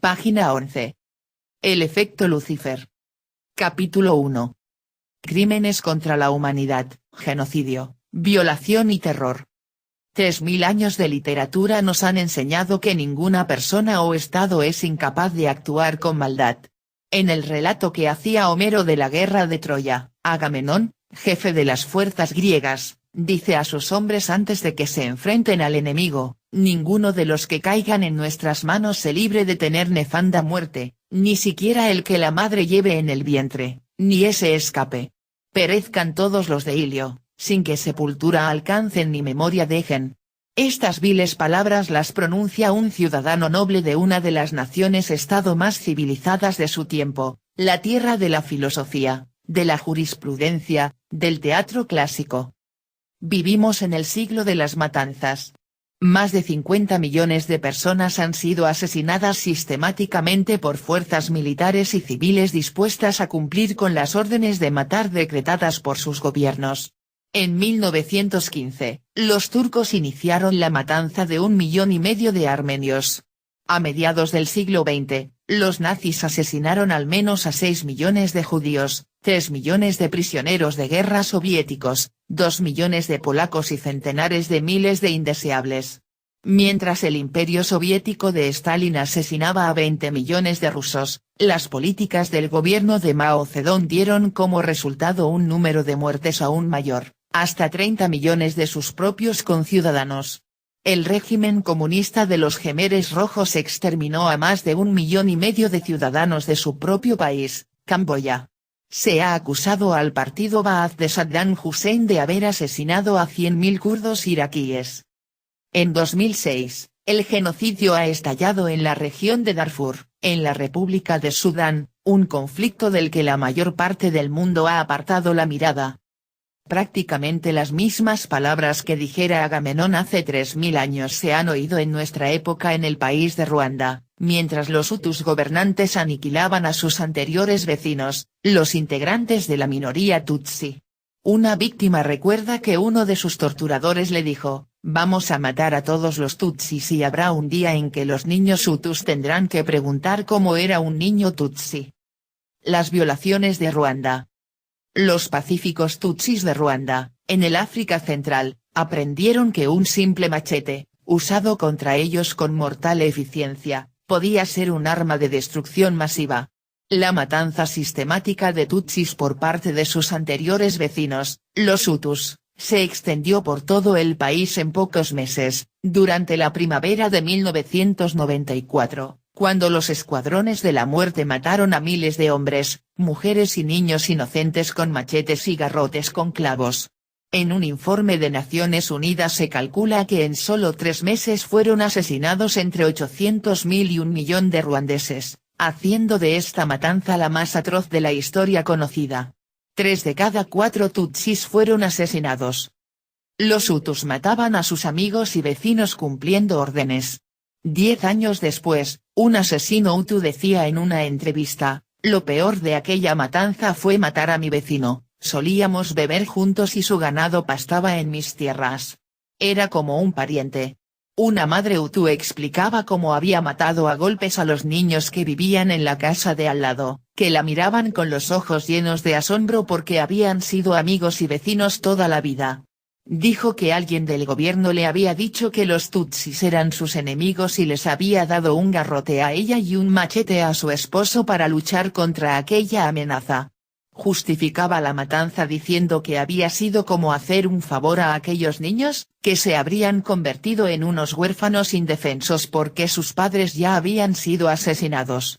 Página 11. El efecto Lucifer. Capítulo 1. Crímenes contra la humanidad, genocidio, violación y terror. 3000 años de literatura nos han enseñado que ninguna persona o estado es incapaz de actuar con maldad. En el relato que hacía Homero de la guerra de Troya, Agamenón, jefe de las fuerzas griegas, dice a sus hombres antes de que se enfrenten al enemigo: ninguno de los que caigan en nuestras manos se libre de tener nefanda muerte, ni siquiera el que la madre lleve en el vientre, ni ese escape. Perezcan todos los de Ilio, sin que sepultura alcancen ni memoria dejen. Estas viles palabras las pronuncia un ciudadano noble de una de las naciones-estado más civilizadas de su tiempo, la tierra de la filosofía, de la jurisprudencia, del teatro clásico. Vivimos en el siglo de las matanzas. Más de 50 millones de personas han sido asesinadas sistemáticamente por fuerzas militares y civiles dispuestas a cumplir con las órdenes de matar decretadas por sus gobiernos. En 1915, los turcos iniciaron la matanza de 1,5 millones de armenios. A mediados del siglo XX, los nazis asesinaron al menos a 6 millones de judíos, 3 millones de prisioneros de guerra soviéticos, 2 millones de polacos y centenares de miles de indeseables. Mientras el imperio soviético de Stalin asesinaba a 20 millones de rusos, las políticas del gobierno de Mao Zedong dieron como resultado un número de muertes aún mayor, hasta 30 millones de sus propios conciudadanos. El régimen comunista de los Jemeres Rojos exterminó a más de 1,5 millones de ciudadanos de su propio país, Camboya. Se ha acusado al partido Ba'ath de Saddam Hussein de haber asesinado a 100.000 kurdos iraquíes. En 2006, el genocidio ha estallado en la región de Darfur, en la República de Sudán, un conflicto del que la mayor parte del mundo ha apartado la mirada. Prácticamente las mismas palabras que dijera Agamenón hace 3000 años se han oído en nuestra época en el país de Ruanda, mientras los hutus gobernantes aniquilaban a sus anteriores vecinos, los integrantes de la minoría tutsi. Una víctima recuerda que uno de sus torturadores le dijo: «Vamos a matar a todos los tutsis y habrá un día en que los niños hutus tendrán que preguntar cómo era un niño tutsi». Las violaciones de Ruanda. Los pacíficos tutsis de Ruanda, en el África Central, aprendieron que un simple machete, usado contra ellos con mortal eficiencia, podía ser un arma de destrucción masiva. La matanza sistemática de tutsis por parte de sus anteriores vecinos, los hutus, se extendió por todo el país en pocos meses, durante la primavera de 1994. Cuando los escuadrones de la muerte mataron a miles de hombres, mujeres y niños inocentes con machetes y garrotes con clavos. En un informe de Naciones Unidas se calcula que en solo 3 meses fueron asesinados entre 800.000 y 1 millón de ruandeses, haciendo de esta matanza la más atroz de la historia conocida. 3 de cada 4 tutsis fueron asesinados. Los hutus mataban a sus amigos y vecinos cumpliendo órdenes. 10 años después, un asesino hutu decía en una entrevista: «Lo peor de aquella matanza fue matar a mi vecino, solíamos beber juntos y su ganado pastaba en mis tierras. Era como un pariente». Una madre hutu explicaba cómo había matado a golpes a los niños que vivían en la casa de al lado, que la miraban con los ojos llenos de asombro porque habían sido amigos y vecinos toda la vida. Dijo que alguien del gobierno le había dicho que los tutsis eran sus enemigos y les había dado un garrote a ella y un machete a su esposo para luchar contra aquella amenaza. Justificaba la matanza diciendo que había sido como hacer un favor a aquellos niños, que se habrían convertido en unos huérfanos indefensos porque sus padres ya habían sido asesinados.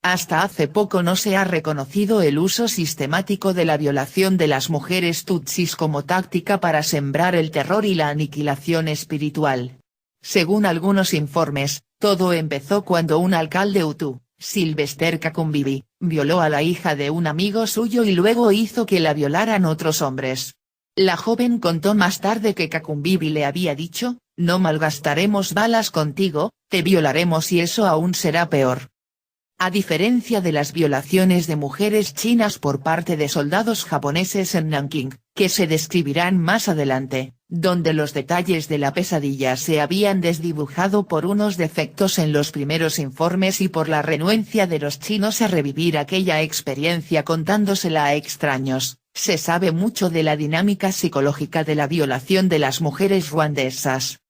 Hasta hace poco no se ha reconocido el uso sistemático de la violación de las mujeres tutsis como táctica para sembrar el terror y la aniquilación espiritual. Según algunos informes, todo empezó cuando un alcalde hutu, Sylvester Kakumbibi, violó a la hija de un amigo suyo y luego hizo que la violaran otros hombres. La joven contó más tarde que Kakumbibi le había dicho: «No malgastaremos balas contigo, te violaremos y eso aún será peor». A diferencia de las violaciones de mujeres chinas por parte de soldados japoneses en Nanking, que se describirán más adelante, donde los detalles de la pesadilla se habían desdibujado por unos defectos en los primeros informes y por la renuencia de los chinos a revivir aquella experiencia contándosela a extraños. Se sabe mucho de la dinámica psicológica de la violación de las mujeres ruandesas.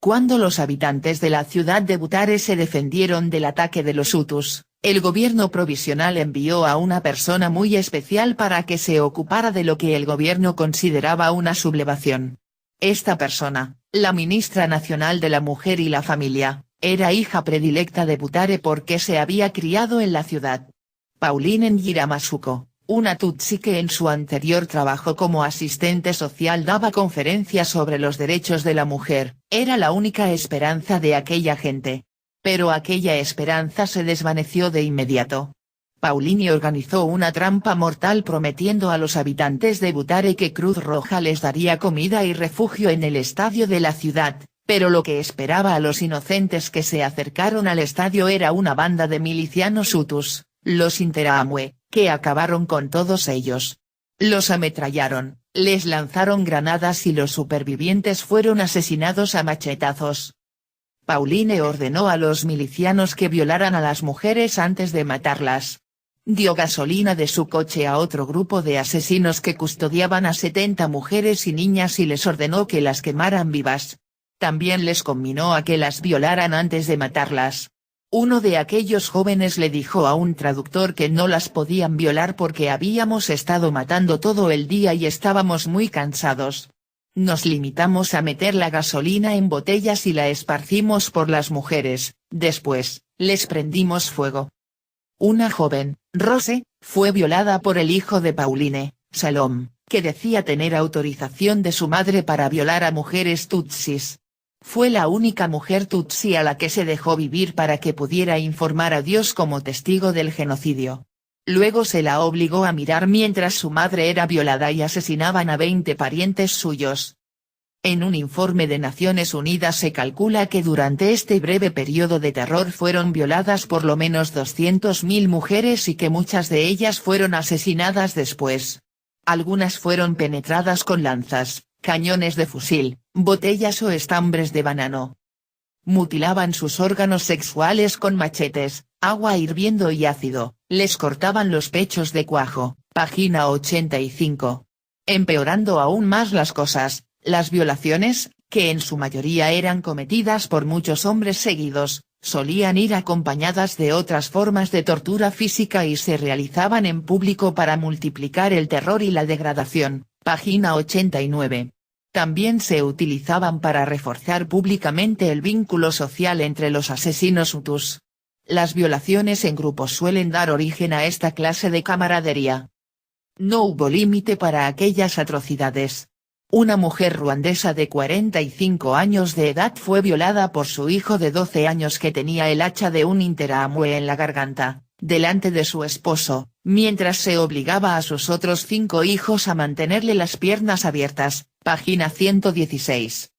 Cuando los habitantes de la ciudad de Butare se defendieron del ataque de los Hutus, el gobierno provisional envió a una persona muy especial para que se ocupara de lo que el gobierno consideraba una sublevación. Esta persona, la ministra nacional de la Mujer y la Familia, era hija predilecta de Butare porque se había criado en la ciudad. Pauline Nyiramasuko, una tutsi que en su anterior trabajo como asistente social daba conferencias sobre los derechos de la mujer, era la única esperanza de aquella gente. Pero aquella esperanza se desvaneció de inmediato. Pauline organizó una trampa mortal prometiendo a los habitantes de Butare que Cruz Roja les daría comida y refugio en el estadio de la ciudad, pero lo que esperaba a los inocentes que se acercaron al estadio era una banda de milicianos hutus, los Interahamwe, que acabaron con todos ellos. Los ametrallaron, les lanzaron granadas y los supervivientes fueron asesinados a machetazos. Pauline ordenó a los milicianos que violaran a las mujeres antes de matarlas. Dio gasolina de su coche a otro grupo de asesinos que custodiaban a 70 mujeres y niñas y les ordenó que las quemaran vivas. También les conminó a que las violaran antes de matarlas. Uno de aquellos jóvenes le dijo a un traductor que no las podían violar porque habíamos estado matando todo el día y estábamos muy cansados. Nos limitamos a meter la gasolina en botellas y la esparcimos por las mujeres, después, les prendimos fuego. Una joven, Rose, fue violada por el hijo de Pauline, Salom, que decía tener autorización de su madre para violar a mujeres tutsis. Fue la única mujer tutsi a la que se dejó vivir para que pudiera informar a Dios como testigo del genocidio. Luego se la obligó a mirar mientras su madre era violada y asesinaban a 20 parientes suyos. En un informe de Naciones Unidas se calcula que durante este breve periodo de terror fueron violadas por lo menos 200.000 mujeres y que muchas de ellas fueron asesinadas después. Algunas fueron penetradas con lanzas, cañones de fusil, botellas o estambres de banano. Mutilaban sus órganos sexuales con machetes, agua hirviendo y ácido, les cortaban los pechos de cuajo, página 85. Empeorando aún más las cosas, las violaciones, que en su mayoría eran cometidas por muchos hombres seguidos, solían ir acompañadas de otras formas de tortura física y se realizaban en público para multiplicar el terror y la degradación, página 89. También se utilizaban para reforzar públicamente el vínculo social entre los asesinos hutus. Las violaciones en grupos suelen dar origen a esta clase de camaradería. No hubo límite para aquellas atrocidades. Una mujer ruandesa de 45 años de edad fue violada por su hijo de 12 años que tenía el hacha de un Interahamwe en la garganta, delante de su esposo, mientras se obligaba a sus otros 5 hijos a mantenerle las piernas abiertas, página 116.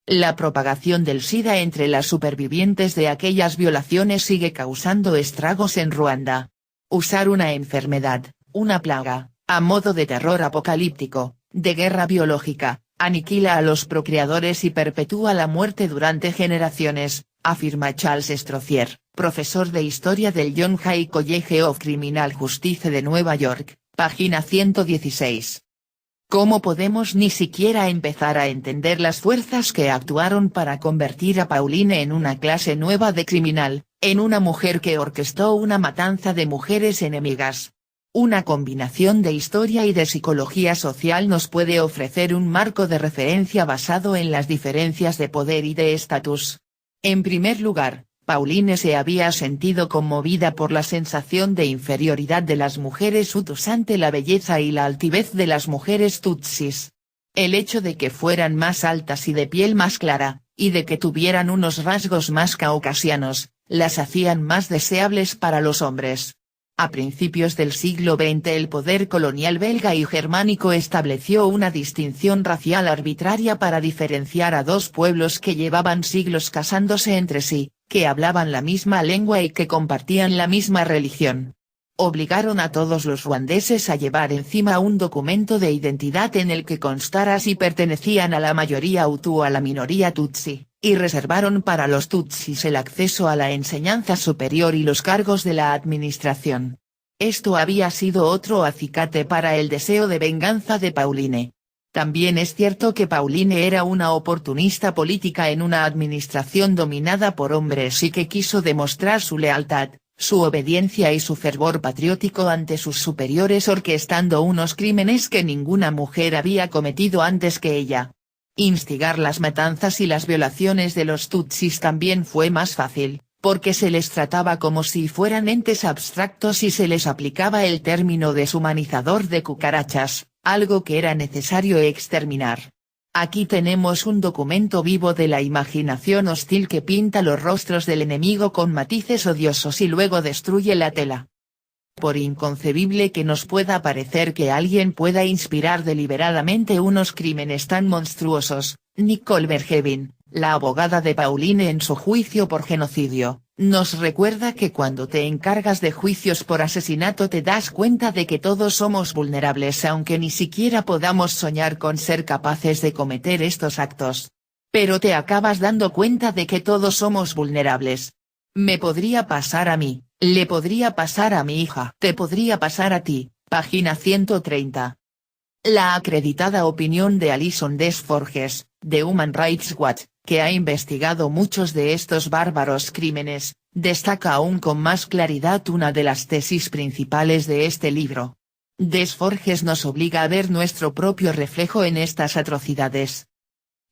La propagación del SIDA entre las supervivientes de aquellas violaciones sigue causando estragos en Ruanda. Usar una enfermedad, una plaga, a modo de terror apocalíptico, de guerra biológica, aniquila a los procreadores y perpetúa la muerte durante generaciones, afirma Charles Strozier, profesor de Historia del John Hay College of Criminal Justice de Nueva York, página 116. ¿Cómo podemos ni siquiera empezar a entender las fuerzas que actuaron para convertir a Pauline en una clase nueva de criminal, en una mujer que orquestó una matanza de mujeres enemigas? Una combinación de historia y de psicología social nos puede ofrecer un marco de referencia basado en las diferencias de poder y de estatus. En primer lugar, Pauline se había sentido conmovida por la sensación de inferioridad de las mujeres hutus ante la belleza y la altivez de las mujeres tutsis. El hecho de que fueran más altas y de piel más clara, y de que tuvieran unos rasgos más caucasianos, las hacían más deseables para los hombres. A principios del siglo XX el poder colonial belga y germánico estableció una distinción racial arbitraria para diferenciar a dos pueblos que llevaban siglos casándose entre sí, que hablaban la misma lengua y que compartían la misma religión. Obligaron a todos los ruandeses a llevar encima un documento de identidad en el que constara si pertenecían a la mayoría Hutu o a la minoría Tutsi, y reservaron para los Tutsis el acceso a la enseñanza superior y los cargos de la administración. Esto había sido otro acicate para el deseo de venganza de Pauline. También es cierto que Pauline era una oportunista política en una administración dominada por hombres y que quiso demostrar su lealtad, su obediencia y su fervor patriótico ante sus superiores orquestando unos crímenes que ninguna mujer había cometido antes que ella. Instigar las matanzas y las violaciones de los Tutsis también fue más fácil, porque se les trataba como si fueran entes abstractos y se les aplicaba el término deshumanizador de cucarachas, algo que era necesario exterminar. Aquí tenemos un documento vivo de la imaginación hostil que pinta los rostros del enemigo con matices odiosos y luego destruye la tela. Por inconcebible que nos pueda parecer que alguien pueda inspirar deliberadamente unos crímenes tan monstruosos, Nicole Bergevin, la abogada de Pauline en su juicio por genocidio, nos recuerda que cuando te encargas de juicios por asesinato te das cuenta de que todos somos vulnerables aunque ni siquiera podamos soñar con ser capaces de cometer estos actos. Pero te acabas dando cuenta de que todos somos vulnerables. Me podría pasar a mí, le podría pasar a mi hija, te podría pasar a ti, página 130. La acreditada opinión de Alison Desforges, de Human Rights Watch, que ha investigado muchos de estos bárbaros crímenes, destaca aún con más claridad una de las tesis principales de este libro. Desforges nos obliga a ver nuestro propio reflejo en estas atrocidades.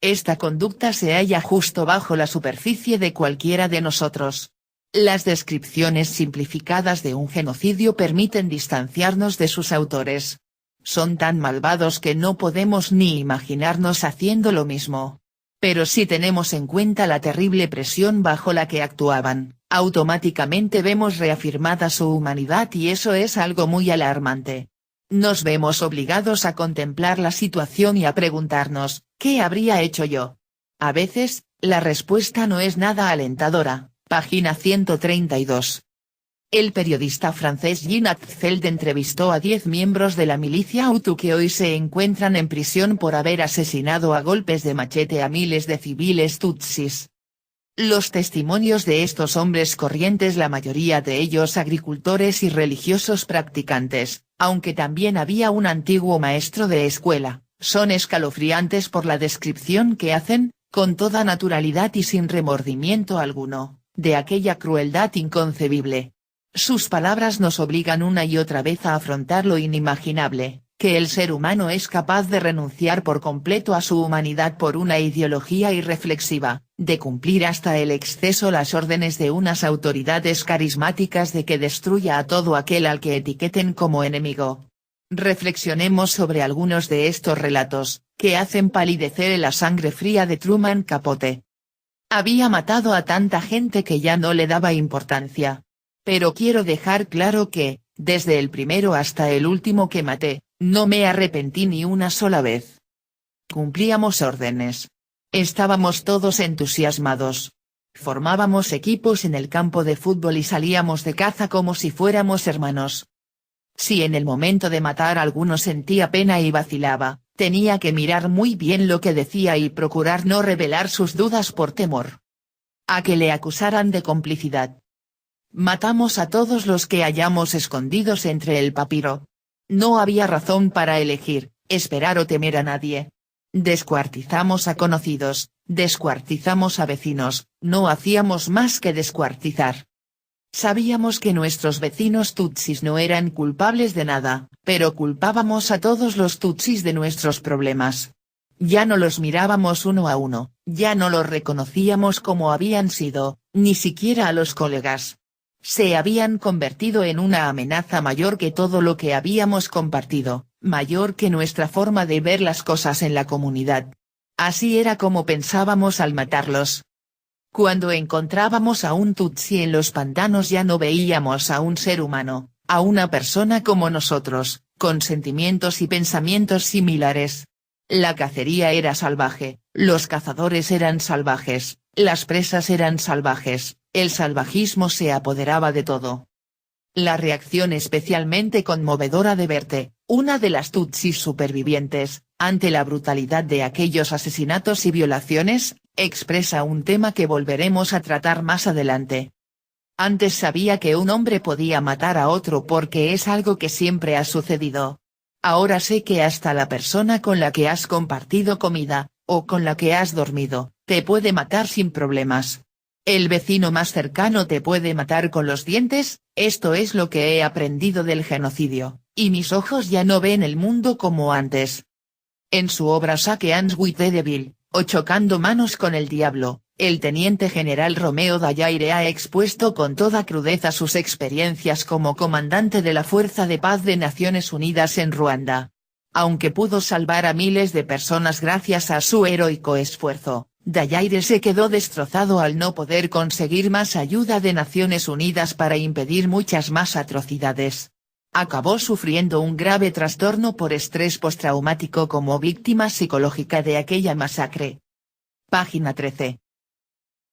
Esta conducta se halla justo bajo la superficie de cualquiera de nosotros. Las descripciones simplificadas de un genocidio permiten distanciarnos de sus autores. Son tan malvados que no podemos ni imaginarnos haciendo lo mismo. Pero si tenemos en cuenta la terrible presión bajo la que actuaban, automáticamente vemos reafirmada su humanidad y eso es algo muy alarmante. Nos vemos obligados a contemplar la situación y a preguntarnos, ¿qué habría hecho yo? A veces, la respuesta no es nada alentadora, página 132. El periodista francés Jean Atzfeld entrevistó a 10 miembros de la milicia Hutu que hoy se encuentran en prisión por haber asesinado a golpes de machete a miles de civiles tutsis. Los testimonios de estos hombres corrientes, la mayoría de ellos agricultores y religiosos practicantes, aunque también había un antiguo maestro de escuela, son escalofriantes por la descripción que hacen, con toda naturalidad y sin remordimiento alguno, de aquella crueldad inconcebible. Sus palabras nos obligan una y otra vez a afrontar lo inimaginable, que el ser humano es capaz de renunciar por completo a su humanidad por una ideología irreflexiva, de cumplir hasta el exceso las órdenes de unas autoridades carismáticas de que destruya a todo aquel al que etiqueten como enemigo. Reflexionemos sobre algunos de estos relatos, que hacen palidecer la sangre fría de Truman Capote. Había matado a tanta gente que ya no le daba importancia. Pero quiero dejar claro que, desde el primero hasta el último que maté, no me arrepentí ni una sola vez. Cumplíamos órdenes. Estábamos todos entusiasmados. Formábamos equipos en el campo de fútbol y salíamos de caza como si fuéramos hermanos. Si en el momento de matar a alguno sentía pena y vacilaba, tenía que mirar muy bien lo que decía y procurar no revelar sus dudas por temor a que le acusaran de complicidad. Matamos a todos los que hallamos escondidos entre el papiro. No había razón para elegir, esperar o temer a nadie. Descuartizamos a conocidos, descuartizamos a vecinos, no hacíamos más que descuartizar. Sabíamos que nuestros vecinos tutsis no eran culpables de nada, pero culpábamos a todos los tutsis de nuestros problemas. Ya no los mirábamos uno a uno, ya no los reconocíamos como habían sido, ni siquiera a los colegas. Se habían convertido en una amenaza mayor que todo lo que habíamos compartido, mayor que nuestra forma de ver las cosas en la comunidad. Así era como pensábamos al matarlos. Cuando encontrábamos a un tutsi en los pantanos ya no veíamos a un ser humano, a una persona como nosotros, con sentimientos y pensamientos similares. La cacería era salvaje, los cazadores eran salvajes, las presas eran salvajes. El salvajismo se apoderaba de todo. La reacción especialmente conmovedora de Berthe, una de las Tutsis supervivientes, ante la brutalidad de aquellos asesinatos y violaciones, expresa un tema que volveremos a tratar más adelante. Antes sabía que un hombre podía matar a otro porque es algo que siempre ha sucedido. Ahora sé que hasta la persona con la que has compartido comida, o con la que has dormido, te puede matar sin problemas. El vecino más cercano te puede matar con los dientes. Esto es lo que he aprendido del genocidio, y mis ojos ya no ven el mundo como antes. En su obra Shake Hands with the Devil, o Chocando manos con el diablo, el teniente general Romeo Dallaire ha expuesto con toda crudeza sus experiencias como comandante de la Fuerza de Paz de Naciones Unidas en Ruanda. Aunque pudo salvar a miles de personas gracias a su heroico esfuerzo, Dallaire se quedó destrozado al no poder conseguir más ayuda de Naciones Unidas para impedir muchas más atrocidades. Acabó sufriendo un grave trastorno por estrés postraumático como víctima psicológica de aquella masacre. Página 13.